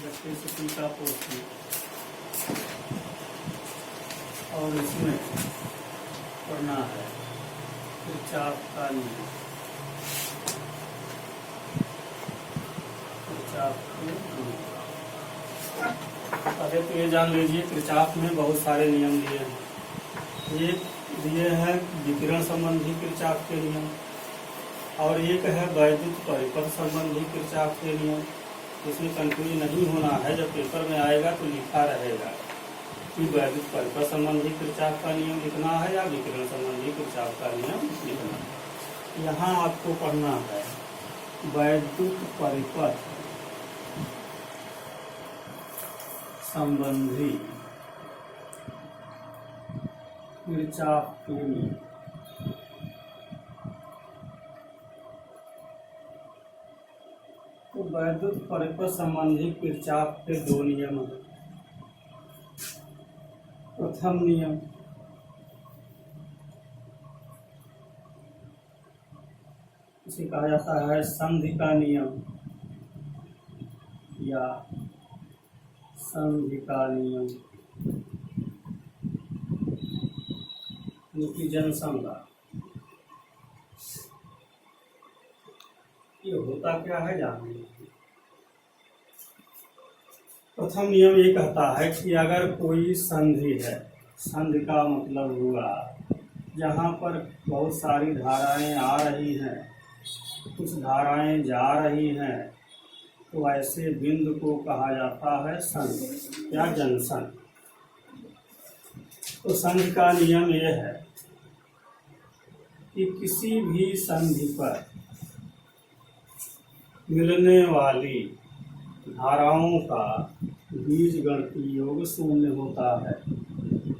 गट्टे से टीका पोती और इसमें पढ़ना है किरचॉफ का नियम। किरचॉफ के नियम पहले तो ये जान लीजिए, किरचॉफ में बहुत सारे नियम दिए हैं। एक दिए हैं विकिरण संबंधी किरचॉफ के नियम, और एक है वैद्युत परिपथ संबंधी किरचॉफ के नियम। इसमें कंफ्यूज नहीं होना है, जब पेपर में आएगा तो लिखा रहेगा कि वैद्युत परिपथ संबंधी किरचॉफ का नियम लिखना है या विकिरण संबंधी किरचॉफ का नियम लिखना है। यहाँ आपको पढ़ना है वैद्युत परिपथ संबंधी किरचॉफ के नियम। तो वैद्युत परिपथ संबंधी किरचॉफ के दो नियम हैं। प्रथम नियम इसे कहा जाता है संधि का नियम या संधि का नियम, क्योंकि जनसंज्ञा। ये होता क्या है जानिए। प्रथम नियम ये कहता है कि अगर कोई संधि है, संधि का मतलब हुआ जहाँ पर बहुत सारी धाराएं आ रही हैं, कुछ धाराएं जा रही हैं, तो ऐसे बिंदु को कहा जाता है संधि या जंक्शन। तो संधि का नियम यह है कि किसी भी संधि पर मिलने वाली धाराओं का बीजगणितीय योग शून्य होता है।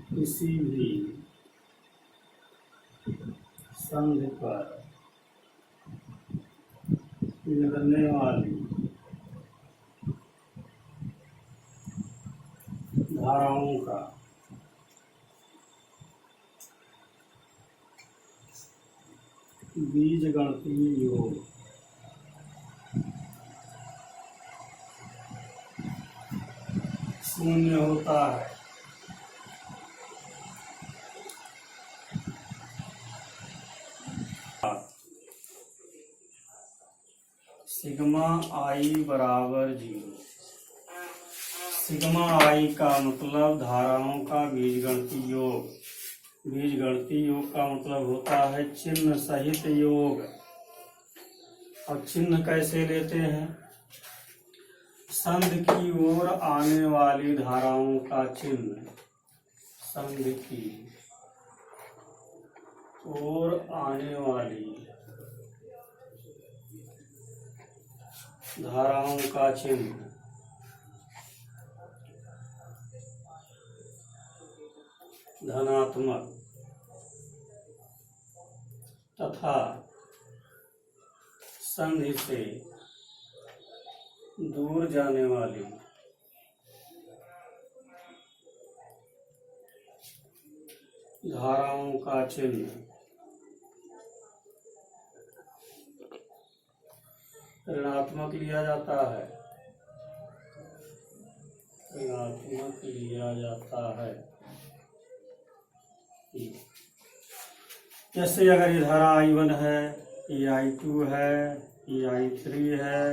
किसी भी संधि पर मिलने वाली धाराओं का बीजगणितीय योग शून्य होता है। सिग्मा आई बराबर 0। सिग्मा आई का मतलब धाराओं का बीजगणितीय योग। बीजगणितीय योग का मतलब होता है चिन्ह सहित योग। और चिन्ह कैसे लेते हैं? संधि की ओर आने वाली धाराओं का चिन्ह, संधि की ओर आने वाली धाराओं का चिन्ह धनात्मक तथा संधि से दूर जाने वाली धाराओं का चिन्ह ऋणात्मक लिया जाता है। ऋणात्मक लिया जाता है। जैसे अगर ये धारा I1 है, ये I2 है, ये I3 है,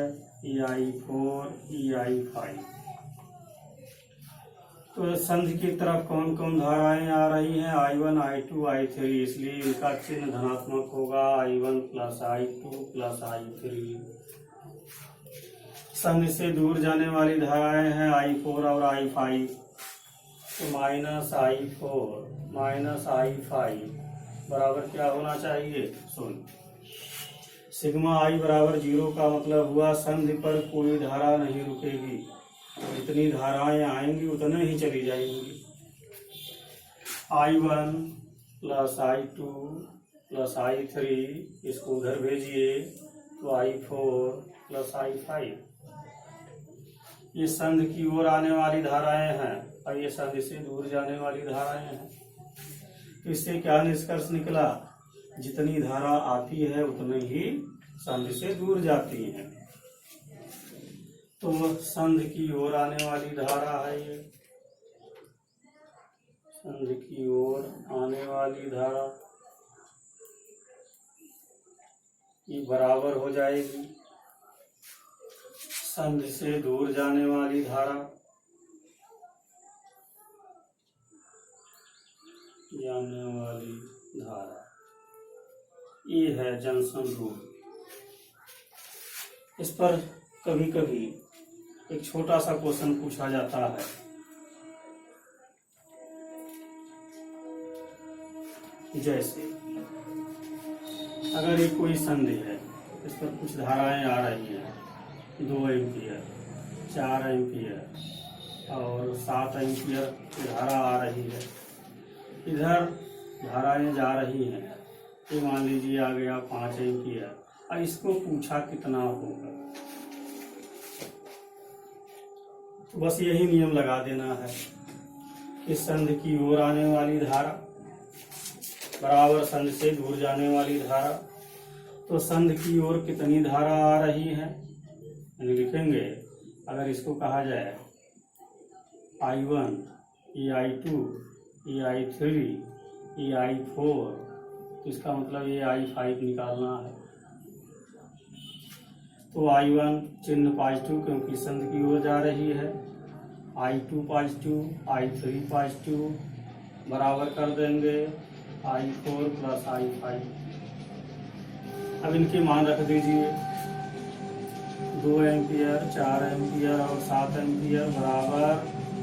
ये I4, ये I5, तो संधि की तरफ कौन कौन धाराएं आ रही हैं? I1, I2, I3, इसलिए इनका चिन्ह धनात्मक होगा। I1 plus I2 plus I3। संधि से दूर जाने वाली धाराएं हैं I4 और I5, तो माइनस I4 माइनस I5 बराबर क्या होना चाहिए? 0। सिग्मा आई बराबर 0 का मतलब हुआ संधि पर कोई धारा नहीं रुकेगी, जितनी धाराएं आएंगी उतने ही चली जाएंगी। I1 plus I2 plus I3, इसको उधर भेजिए तो I4 प्लस I5। ये संधि की ओर आने वाली धाराएं हैं और ये संधि से दूर जाने वाली धाराएं हैं। तो इससे क्या निष्कर्ष निकला? जितनी धारा आती है उतनी ही संधि से दूर जाती है। तो संध की ओर आने वाली धारा है ये, संध की ओर आने वाली धारा ये बराबर हो जाएगी संध से दूर जाने वाली धारा, जाने वाली धारा। ये है जंक्शन रूल। इस पर कभी कभी एक छोटा सा क्वेश्चन पूछा जाता है। जैसे अगर ये कोई संधि है, इस पर कुछ धाराएं आ रही हैं, 2 एम्पियर, 4 एम्पियर और 7 एम्पियर की धारा आ रही है। इधर धाराएं जा रही हैं, ये मान लीजिए आ गया 5 एम्पियर। अब इसको पूछा कितना होगा, तो बस यही नियम लगा देना है कि संध की ओर आने वाली धारा बराबर संध से दूर जाने वाली धारा। तो संध की ओर कितनी धारा आ रही है, यानी लिखेंगे अगर इसको कहा जाए I1, ये I2, ये I3, ये I4, तो इसका मतलब ये I5 निकालना है। तो I1 चिन्ह पॉजिटिव क्योंकि संध की ओर जा रही है, I2 पॉजिटिव, I3 पॉजिटिव, बराबर कर देंगे I4 प्लस I5। अब इनके मान रख दीजिए, 2 एम्पियर, 4 एम्पियर और 7 एम्पियर बराबर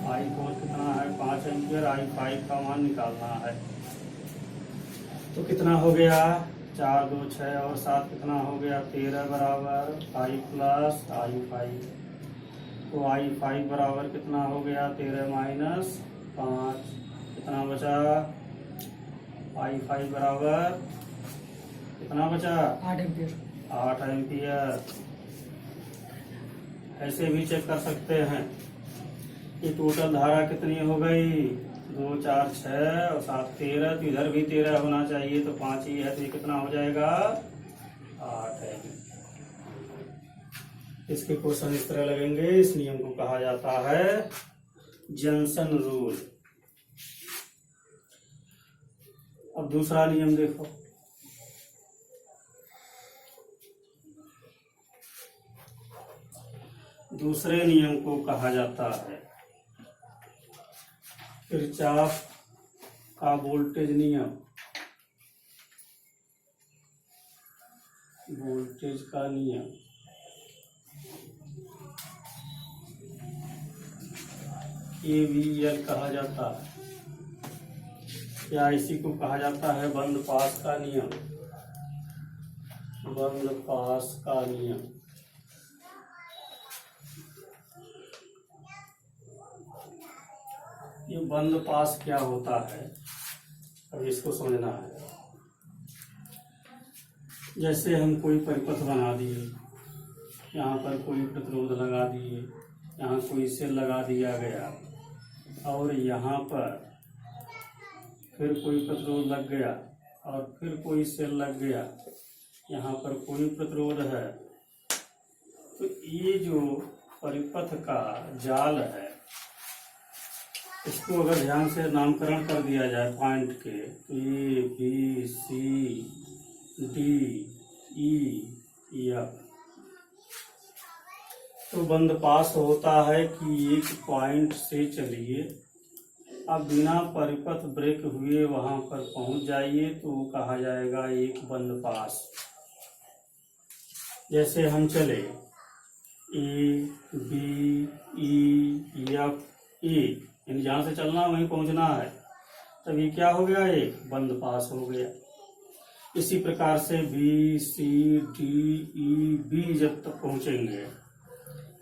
I4 कितना है 5 एम्पियर, I5 का मान निकालना है। तो कितना हो गया 4 2 6 और 7 कितना हो गया 13 बराबर 5 प्लस I5। तो I5 बराबर कितना हो गया 13 माइनस 5, कितना बचा I5 बराबर कितना बचा 8 एम्पियर। 8 एम्पियर। ऐसे भी चेक कर सकते हैं कि टोटल धारा कितनी हो गई 2 4 6 और 7 13, तो इधर भी 13 होना चाहिए, तो 5 ही है, तो ये कितना हो जाएगा 8 है। इसके क्वेश्चन इस तरह लगेंगे। इस नियम को कहा जाता है जंक्शन रूल। अब दूसरा नियम देखो, दूसरे नियम को कहा जाता है किरचॉफ का वोल्टेज नियम। वोल्टेज का नियम KVL कहा जाता है, या इसी को कहा जाता है बंद पास का नियम। बंद पास का नियम। ये बंद पास क्या होता है, अब इसको समझना है। जैसे हम कोई परिपथ बना दिए, यहाँ पर कोई प्रतिरोध लगा दिए, यहाँ कोई सेल लगा दिया गया, और यहाँ पर फिर कोई प्रतिरोध लग गया, और फिर कोई सेल लग गया, यहाँ पर कोई प्रतिरोध है। तो ये जो परिपथ का जाल है, इसको अगर ध्यान से नामकरण कर दिया जाए पॉइंट के, तो A B C D E F, तो बंद पास होता है कि एक पॉइंट से चलिए, अब बिना परिपथ ब्रेक हुए वहां पर पहुंच जाइए, तो वो कहा जाएगा एक बंद पास। जैसे हम चले A B E F A, यानी जहां से चलना वहीं पहुंचना है, तब ये क्या हो गया एक बंद पास हो गया। इसी प्रकार से B C D E B जब तक पहुंचेंगे,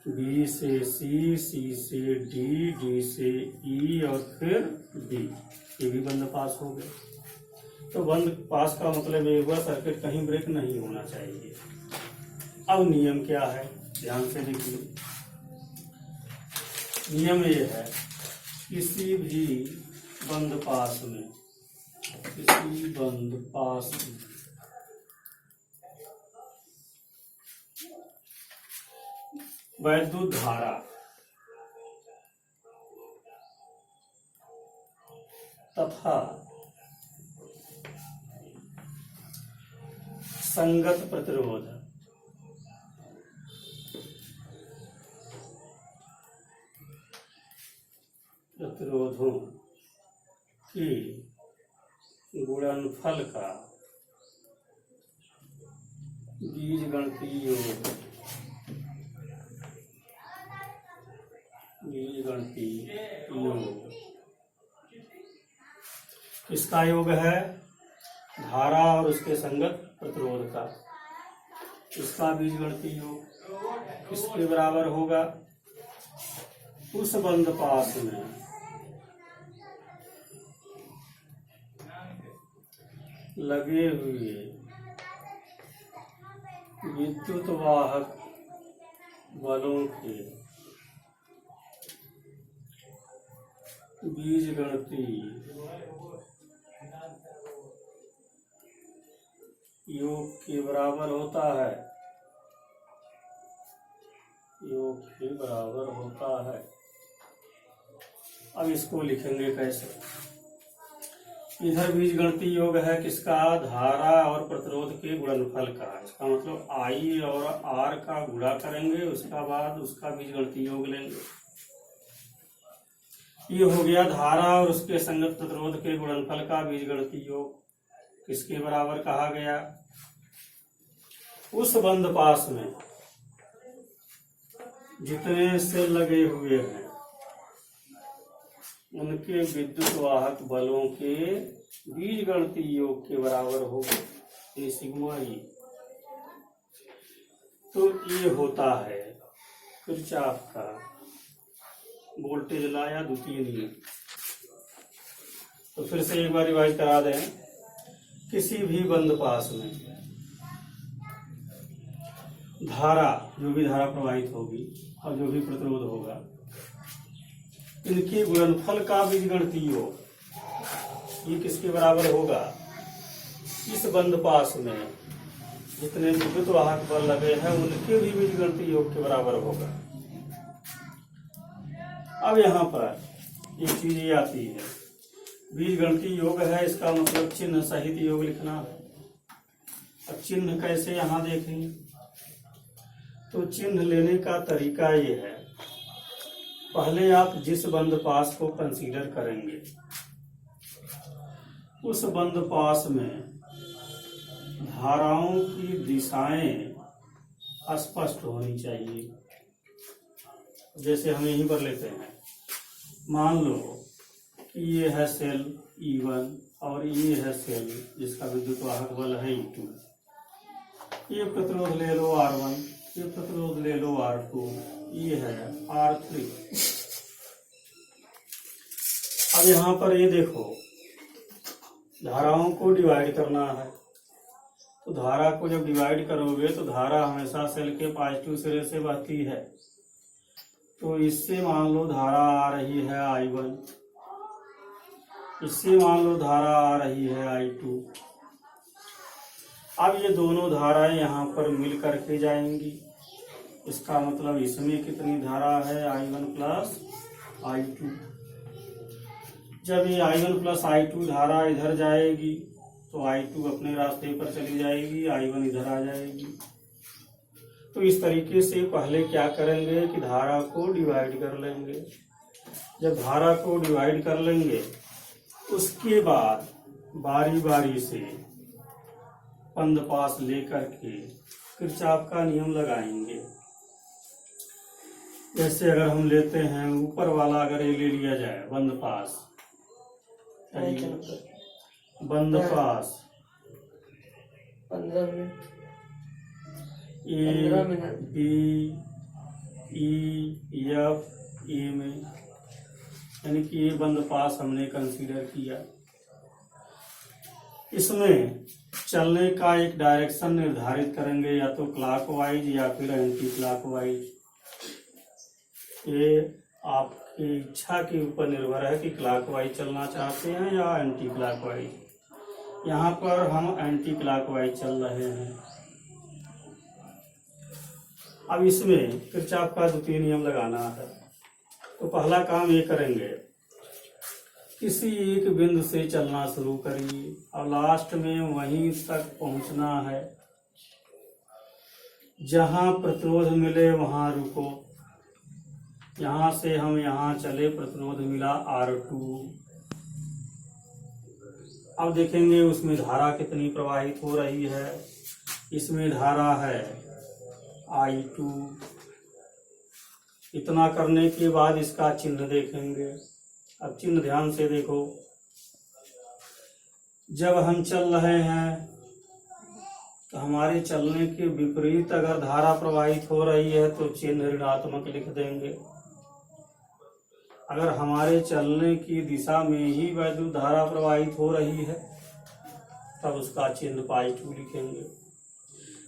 B से C, C से D, D से E और फिर B, ये भी बंद पास हो गए। तो बंद पास का मतलब ये हुआ सर्किट कहीं ब्रेक नहीं होना चाहिए। अब नियम क्या है, ध्यान से देखिए। नियम ये है, किसी भी बंद पास में, किसी बंद पास में वैद्युत धारा तथा संगत प्रतिरोध प्रतिरोधों की गुणनफल का बीजगणितीय योग किसका योग है? धारा और उसके संगत प्रतिरोध का। इसका बीजगणितीय योग किसके बराबर होगा? उस बंद पास में लगे हुए विद्युत वाहक बलों के बीजगणितीय योग के बराबर होता है। योग के बराबर होता है। अब इसको लिखेंगे कैसे? इधर बीजगणितीय योग है किसका? धारा और प्रतिरोध के गुणनफल का। इसका मतलब I और R का गुणा करेंगे, उसका बाद उसका बीजगणितीय योग लेंगे। ये हो गया धारा और उसके संगत प्रतिरोध के गुणनफल का बीजगणितीय योग। किसके बराबर कहा गया? उस बंद पास में जितने सेल लगे हुए हैं उनके विद्युत वाहक बलों के बीजगणितीय योग के बराबर होगा। ये सिग्मा ई। तो ये होता है किरचॉफ का वोल्टेज लॉ या द्वितीय नियम। तो फिर से एक बार रिवाइज करा दें। किसी भी बंद पास में धारा, जो भी धारा प्रवाहित होगी और जो भी प्रतिरोध होगा, इनके गुणनफल का बीजगणितीय योग ये किसके बराबर होगा? इस बंद पास में जितने विद्युत वाहक बल लगे हैं उनके भी बीजगणितीय योग के बराबर होगा। अब यहाँ पर एक चीज ये आती है, बीजगणितीय योग है, इसका मतलब चिन्ह सहित योग लिखना है। अब चिन्ह कैसे यहाँ देखेंगे? तो चिन्ह लेने का तरीका ये है, पहले आप जिस बंद पास को कंसीडर करेंगे उस बंद पास में धाराओं की दिशाएं स्पष्ट होनी चाहिए। जैसे हम यहीं पर लेते हैं, मान लो कि ये है सेल E1 और ये है सेल जिसका विद्युत वाहक बल है E2। ये प्रतिरोध ले लो R1, ये प्रतिरोध ले लो R2, ये है R3। अब यहाँ पर ये देखो, धाराओं को डिवाइड करना है। तो धारा को जब डिवाइड करोगे तो धारा हमेशा सेल के पॉजिटिव सिरे से बहती है। तो इससे मान लो धारा आ रही है I1, इससे मान लो धारा आ रही है I2। अब ये दोनों धाराएं यहाँ पर मिल करके जाएंगी। इसका मतलब इसमें कितनी धारा है? I1 plus I2। जब ये I1 प्लस I2 धारा इधर जाएगी तो I2 अपने रास्ते पर चली जाएगी, I1 इधर आ जाएगी। तो इस तरीके से पहले क्या करेंगे कि धारा को डिवाइड कर लेंगे। जब धारा को डिवाइड कर लेंगे उसके बाद बारी बारी से बंद पास लेकर के किरचॉफ का नियम लगाएंगे। जैसे अगर हम लेते हैं ऊपर वाला, अगर ये ले लिया जाए बंद पास, बंद पास 15 minute, A, B, E, F, A में, यानी कि ये बंद पास हमने कंसीडर किया। इसमें चलने का एक डायरेक्शन निर्धारित करेंगे, या तो क्लॉकवाइज या फिर एंटी क्लॉकवाइज। ये आपकी इच्छा के ऊपर निर्भर है कि क्लॉकवाइज चलना चाहते हैं या एंटी क्लॉकवाइज। यहाँ पर हम एंटी क्लॉकवाइज चल रहे हैं। अब इसमें किरचॉफ का द्वितीय नियम लगाना है। तो पहला काम ये करेंगे, किसी एक बिंदु से चलना शुरू करिए और लास्ट में वहीं तक पहुंचना है। जहां प्रतिरोध मिले वहां रुको। यहां से हम यहां चले, प्रतिरोध मिला R2। अब देखेंगे उसमें धारा कितनी प्रवाहित हो रही है। इसमें धारा है I2। इतना करने के बाद इसका चिन्ह देखेंगे। अब चिन्ह ध्यान से देखो, जब हम चल रहे हैं तो हमारे चलने के विपरीत अगर धारा प्रवाहित हो रही है तो चिन्ह ऋणात्मक लिख देंगे। अगर हमारे चलने की दिशा में ही वैद्युत धारा प्रवाहित हो रही है तब उसका चिन्ह Å2 लिखेंगे।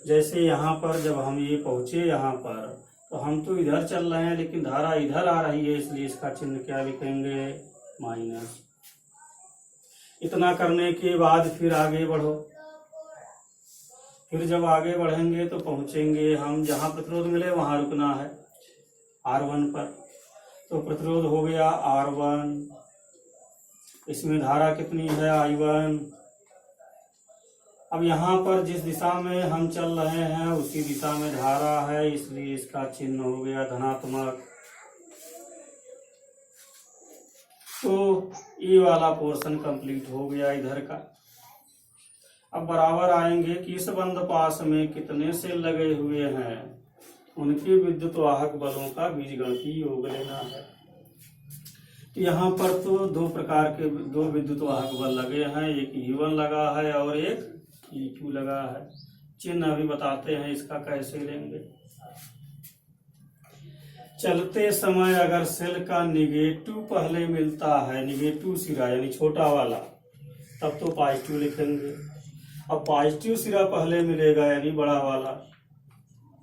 जैसे यहाँ पर जब हम ये पहुंचे यहाँ पर, तो हम तो इधर चल रहे हैं लेकिन धारा इधर आ रही है, इसलिए इसका चिन्ह क्या लिखेंगे, माइनस। इतना करने के बाद फिर आगे बढ़ो। फिर जब आगे बढ़ेंगे तो पहुंचेंगे हम जहां प्रतिरोध मिले वहां रुकना है, R1 पर। तो प्रतिरोध हो गया R1। इसमें धारा कितनी है, I1। अब यहाँ पर जिस दिशा में हम चल रहे हैं उसी दिशा में धारा है, इसलिए इसका चिन्ह हो गया धनात्मक। तो ये वाला पोर्शन कंप्लीट हो गया इधर का। अब बराबर आएंगे कि इस बंद पास में कितने सेल लगे हुए हैं, उनके विद्युत वाहक बलों का बीजगणितीय योग लेना है। यहाँ पर तो दो प्रकार के दो विद्युत वाहक बल लगे हैं, एक E1 लगा है और एक E2 लगा है। चिन्ह अभी बताते हैं इसका कैसे लेंगे। चलते समय अगर सेल का निगेटिव पहले मिलता है, निगेटिव सिरा यानी छोटा वाला, तब तो Å2 लिखेंगे। अब पॉजिटिव सिरा पहले मिलेगा यानी बड़ा वाला,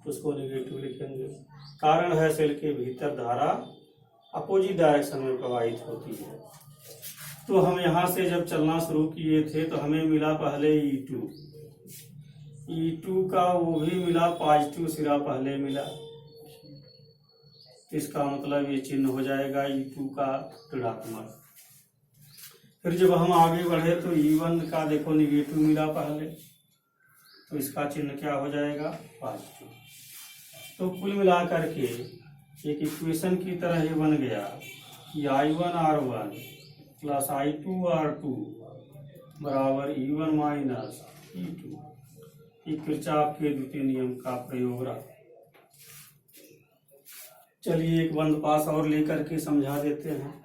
उसको निगेटिव लिखेंगे। कारण है सेल के भीतर धारा अपोजिट डायरेक्शन में प्रवाहित होती है। तो हम यहाँ से जब चलना शुरू किए थे तो हमें मिला पहले E2। E2 का वो भी मिला, पॉजिटिव सिरा पहले मिला। इसका मतलब ये चिन्ह हो जाएगा E2 का ऋणात्मक। फिर जब हम आगे बढ़े तो E1 का देखो निगेटिव मिला पहले, तो इसका चिन्ह क्या हो जाएगा, पॉजिटिव। तो कुल मिलाकर के एक इक्वेशन की तरह ये बन गया कि I1R1 प्लस I2R2 बराबर E1 माइनस E2। ये किरचॉफ के द्वितीय नियम का प्रयोग रहा। चलिए एक बंद पास और लेकर के समझा देते हैं।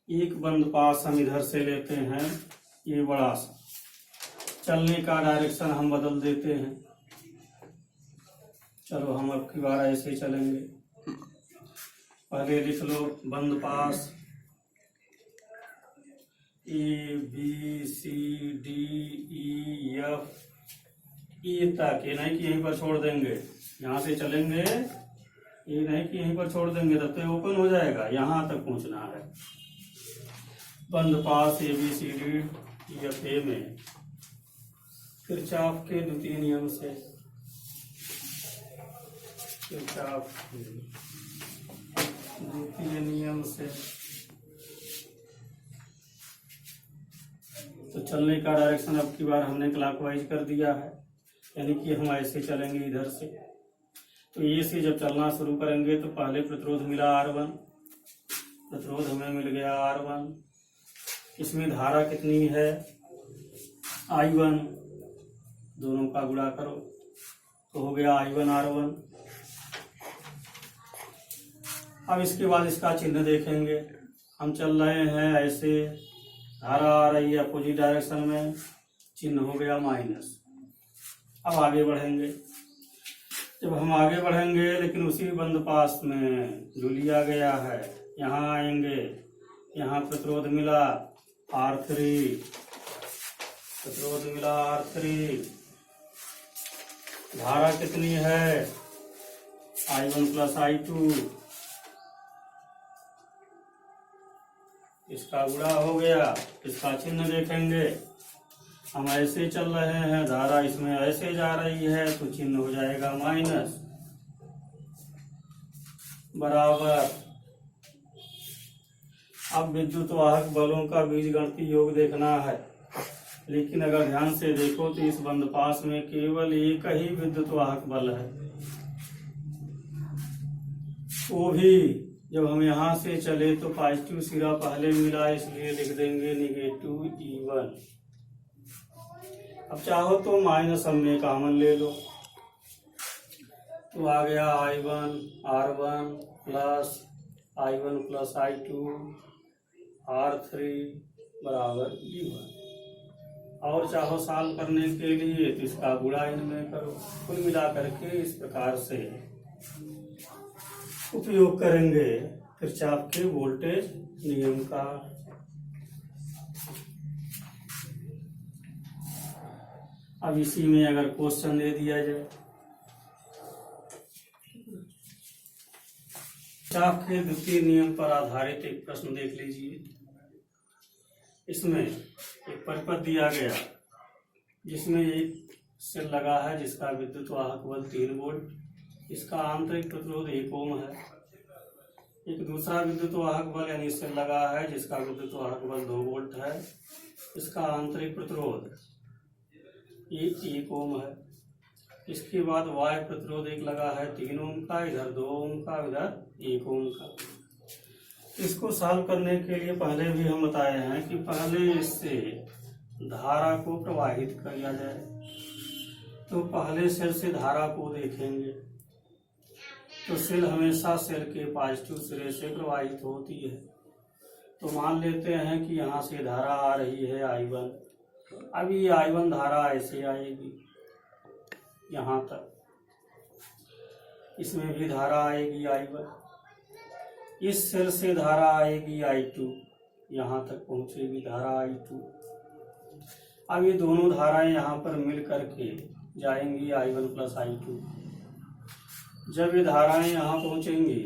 एक बंद पास हम इधर से लेते हैं, ये बड़ा सा। चलने का डायरेक्शन हम बदल देते हैं। चलो हम अब की बार ऐसे चलेंगे। पहले लिख लो बंद पास ABCDEF E तक। ये नहीं कि यहीं पर छोड़ देंगे, यहाँ से चलेंगे, ये नहीं कि यहीं पर छोड़ देंगे तब तो ओपन हो जाएगा, यहाँ तक पहुँचना है। बंद पास ABCDEF में किरचॉफ के द्वितीय नियम से, किरचॉफ के द्वितीय नियम से तो चलने का डायरेक्शन अब की बार हमने क्लॉकवाइज कर दिया है, यानी कि हम ऐसे चलेंगे इधर से। तो ये से जब चलना शुरू करेंगे तो पहले प्रतिरोध मिला R1, प्रतिरोध हमें मिल गया R1। इसमें धारा कितनी है, I1, दोनों का गुणा करो तो हो गया I1R1। अब इसके बाद इसका चिन्ह देखेंगे। हम चल रहे हैं ऐसे, धारा आ रही है अपोजिट डायरेक्शन में, चिन्ह हो गया माइनस। अब आगे बढ़ेंगे। जब हम आगे बढ़ेंगे लेकिन उसी बंद पास में जो लिया गया है, यहाँ आएंगे, यहाँ प्रतिरोध मिला R3, प्रतिरोध मिला R3। धारा कितनी है, I1 प्लस I2। इसका गुणा हो गया, इसका चिन्ह देखेंगे। हम ऐसे चल रहे हैं, धारा इसमें ऐसे जा रही है, तो चिन्ह हो जाएगा माइनस, बराबर। अब विद्युत वाहक बलों का बीजगणितीय योग देखना है, लेकिन अगर ध्यान से देखो तो इस बंद पास में केवल एक ही विद्युत वाहक बल है, वो भी जब हम यहाँ से चले तो पॉजिटिव सिरा पहले मिला, इसलिए लिख देंगे नेगेटिव E1। अब चाहो तो माइनस हम में कॉमन ले लो, तो आ गया I1 R1 plus I1 plus I2 R3 बराबर E1। और चाहो सॉल्व करने के लिए तो इसका गुणा इनमें करो। कुल मिलाकर के इस प्रकार से उपयोग करेंगे किरचॉफ के वोल्टेज नियम का। अब इसी में अगर क्वेश्चन दे दिया जाए, किरचॉफ के द्वितीय नियम पर आधारित एक प्रश्न देख लीजिए। इसमें एक परिपथ दिया गया जिसमें एक सेल लगा है जिसका विद्युत वाहक बल 3 वोल्ट, इसका आंतरिक प्रतिरोध 1 ओम है। एक दूसरा विद्युत वाहक बल यानी सेल लगा है जिसका विद्युत वाहक बल 2 वोल्ट है, इसका आंतरिक प्रतिरोध 1 ओम है। इसके बाद वाय प्रतिरोध एक लगा है 3 ओम का, इधर 2 ओम का, इधर 1 ओम का। इसको सॉल्व करने के लिए पहले भी हम बताए हैं कि पहले इससे धारा को प्रवाहित किया जाए, तो पहले सेल से धारा को देखेंगे तो सेल हमेशा सेल के पॉजिटिव सिरे से प्रवाहित होती है। तो मान लेते हैं कि यहाँ से धारा आ रही है I1। अब ये I1 धारा ऐसे आएगी यहाँ तक, इसमें भी धारा आएगी I1। इस सेल से धारा आएगी I2, यहाँ तक पहुँचेगी धारा I2। अब ये दोनों धाराएं यहाँ पर मिल करके जाएंगी I1 प्लस I2। जब ये धाराएं यहाँ पहुँचेंगी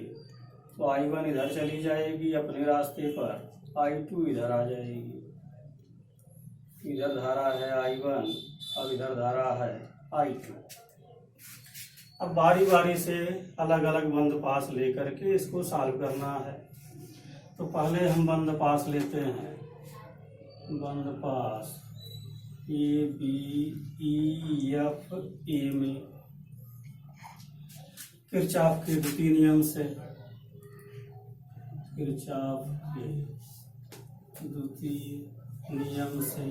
तो I1 इधर चली जाएगी अपने रास्ते पर, I2 इधर आ जाएगी। इधर धारा है I1 और इधर धारा है I2। अब बारी बारी से अलग अलग बंद पास लेकर के इसको सॉल्व करना है। तो पहले हम बंद पास लेते हैं, बंद पास A B E F A में किरचॉफ के द्वितीय नियम से, किरचॉफ के द्वितीय नियम से।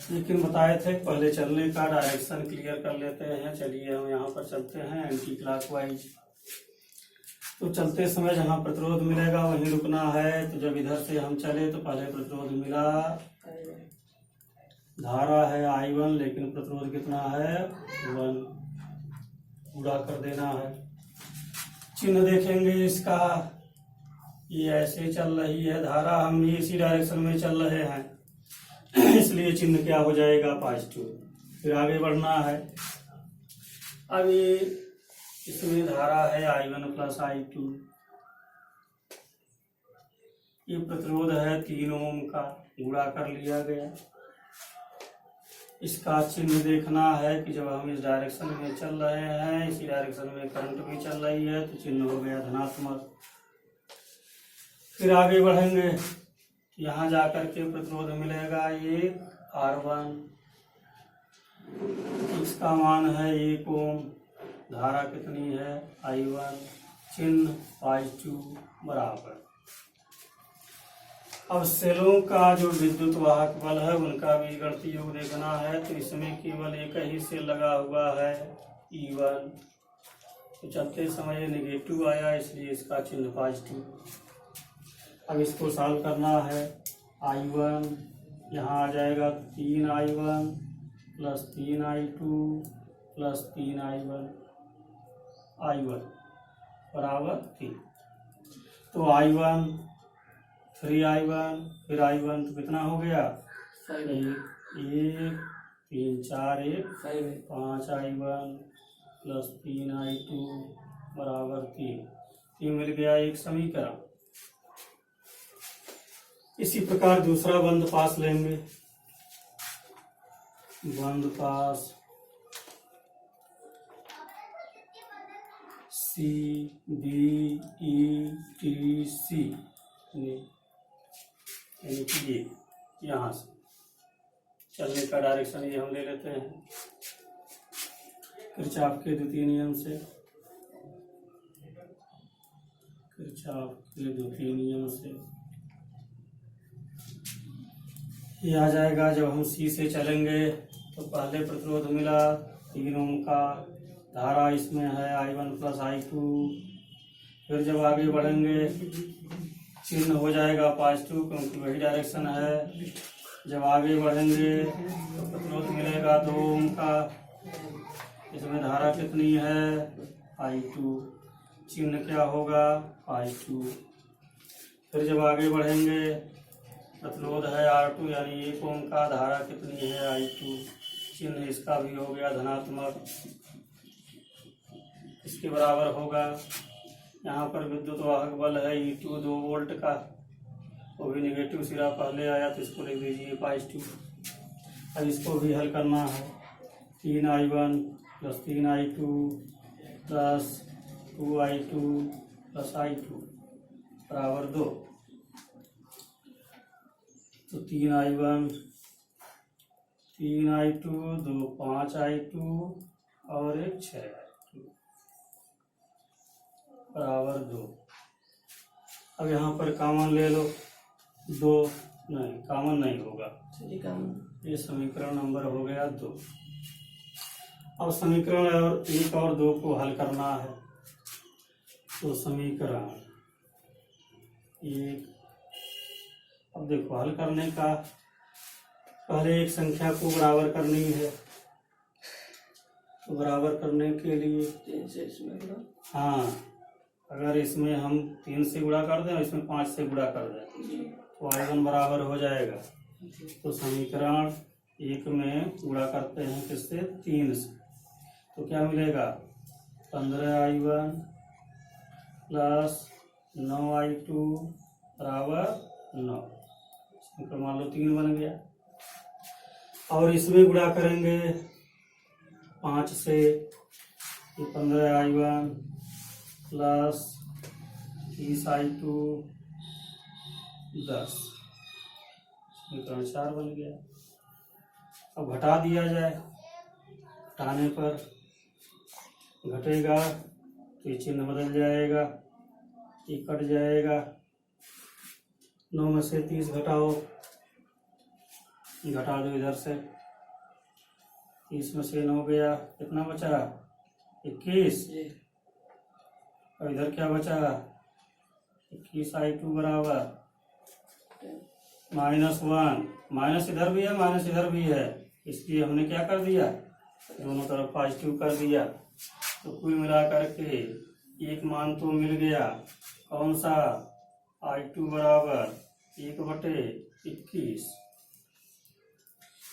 लेकिन बताए थे पहले चलने का डायरेक्शन क्लियर कर लेते हैं। चलिए हम यहाँ पर चलते हैं एंटी क्लॉकवाइज। तो चलते समय जहाँ प्रतिरोध मिलेगा वहीं रुकना है। तो जब इधर से हम चले तो पहले प्रतिरोध मिला, धारा है I1 लेकिन प्रतिरोध कितना है 1, पूरा कर देना है। चिन्ह देखेंगे इसका, ये ऐसे चल रही है धारा, हम भी इसी डायरेक्शन में चल रहे हैं इसलिए चिन्ह क्या हो जाएगा पॉजिटिव। फिर आगे बढ़ना है। अब ये इसमें धारा है I1 प्लस I2, ये प्रतिरोध है 3 ओम का, गुणा कर लिया गया। इसका चिन्ह देखना है कि जब हम इस डायरेक्शन में चल रहे हैं, इसी डायरेक्शन में करंट भी चल रही है, तो चिन्ह हो गया धनात्मक। फिर आगे बढ़ेंगे, यहाँ जाकर के प्रतिरोध मिलेगा ये R1, इसका मान है 1 ओम, धारा कितनी है I1, चिन्ह पॉजिटिव बराबर। अब सेलों का जो विद्युत वाहक बल है उनका बीजगणितीय योग देखना है। तो इसमें केवल एक ही सेल लगा हुआ है E1, तो चलते समय नेगेटिव आया इसलिए इसका चिन्ह पॉजिटिव। अब इसको सॉल्व करना है। I1 यहाँ आ जाएगा 3I1 plus 3I2 plus 3I1 बराबर 3। तो I1 3I1 फिर I1 तो कितना हो गया 1 3 4 1 5I1 प्लस 3I2 बराबर 3। ये मिल गया एक समीकरण। इसी प्रकार दूसरा बंद पास लेंगे। बंद पास CBETC यानी कि ये यहाँ से चलने का डायरेक्शन ये हम ले लेते हैं किरचॉफ के द्वितीय नियम से। किरचॉफ के द्वितीय नियम से ये आ जाएगा। जब हम C से चलेंगे तो पहले प्रतिरोध मिला 3 ओम का, धारा इसमें है I1 + I2। फिर जब आगे बढ़ेंगे चिन्ह हो जाएगा पॉजिटिव क्योंकि वही डायरेक्शन है। जब आगे बढ़ेंगे तो प्रतिरोध मिलेगा 2 ओम का, इसमें धारा कितनी है I2, चिन्ह क्या होगा I2। फिर जब आगे बढ़ेंगे प्रतिरोध है R2 यानी 1 ओम का, धारा कितनी है I2, चिन्ह इसका भी हो गया धनात्मक, इसके बराबर होगा। यहाँ पर विद्युत वाहक बल है E2 2 वोल्ट का, वो भी निगेटिव सिरा पहले आया तो इसको लिख दीजिए पॉजिटिव। अब इसको भी हल करना है। 3I1 + 3I2 + 2I2 + I2 बराबर 2। तो 3I1 3I2 2 5I2 और 1 6I2 बराबर 2। अब यहाँ पर कॉमन ले लो 2, नहीं कॉमन नहीं होगा, ये समीकरण नंबर हो गया 2। अब समीकरण 1 और 2 को हल करना है। तो समीकरण 1, अब देखो हल करने का पहले एक संख्या को बराबर करनी है। तो बराबर करने के लिए 3 से इसमें गुणा, हाँ, अगर इसमें हम 3 से गुणा कर दें और इसमें 5 से गुणा कर दें तो I1 बराबर हो जाएगा। तो समीकरण 1 में गुणा करते हैं किससे 3 से, तो क्या मिलेगा 15I1 + 9I2 बराबर 9। समीकरण मान लो 3 बन गया। और इसमें गुणा करेंगे 5 से, तो 15I1 + 30I2 10, समीकरण 4 बन गया। अब घटा दिया जाए, घटाने पर घटेगा तो ये चिन्ह बदल जाएगा, ये कट जाएगा। 9 में से 30 घटाओ, घटा दो इधर से, 30 में से 9 गया, कितना बचा 21। और इधर क्या बचा 21I2 बराबर -1, माइनस इधर भी है माइनस इधर भी है, इसलिए हमने क्या कर दिया दोनों तरफ पॉजिटिव कर दिया। तो कुल मिलाकर के एक मान तो मिल गया, कौन सा I2 बराबर 1/21।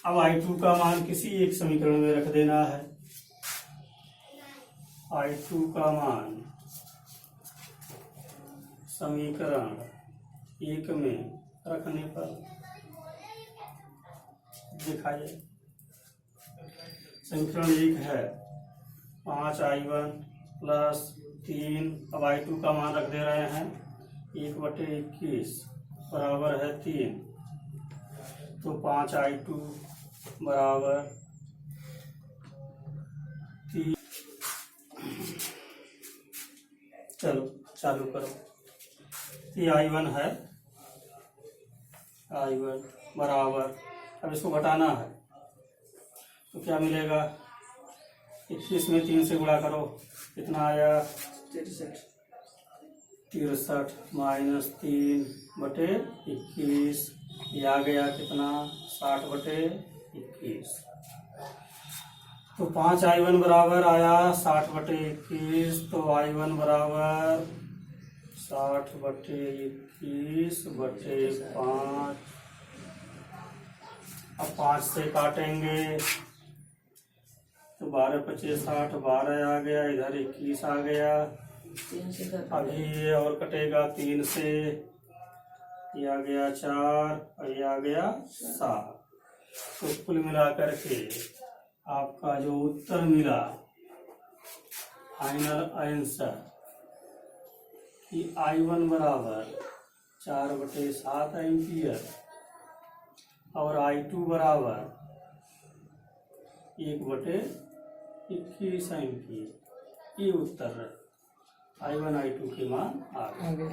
अब I2 का मान किसी एक समीकरण में रख देना है। I2 का मान समीकरण 1 में रखने पर देखा जाए, समीकरण 1 है 5I1 + 3, अब I2 का मान रख दे रहे हैं 1/21 बराबर है 3, तो 5I2 बराबर 3। चलो चालू करो। ये I1 है, I1 बराबर, अब इसको घटाना है तो क्या मिलेगा 21 में 3 से गुणा करो, कितना आया 63 -3/21, ये आ गया कितना 60/21। तो 5I1 बराबर आया 60/21, तो I1 बराबर 60/21/5। अब 5 से काटेंगे तो 12 × 5 = 60, 12 आ गया, इधर 21 आ गया। 3 से अभी ये और कटेगा 3 से, ये आ गया 4 और ये आ गया 7। तो कुल मिलाकर के आपका जो उत्तर मिला फाइनल आंसर कि I1 बराबर 4/7 एम्पियर और I2 बराबर 1/21 एम्पियर। ये उत्तर I1 I2 के मान आ गए।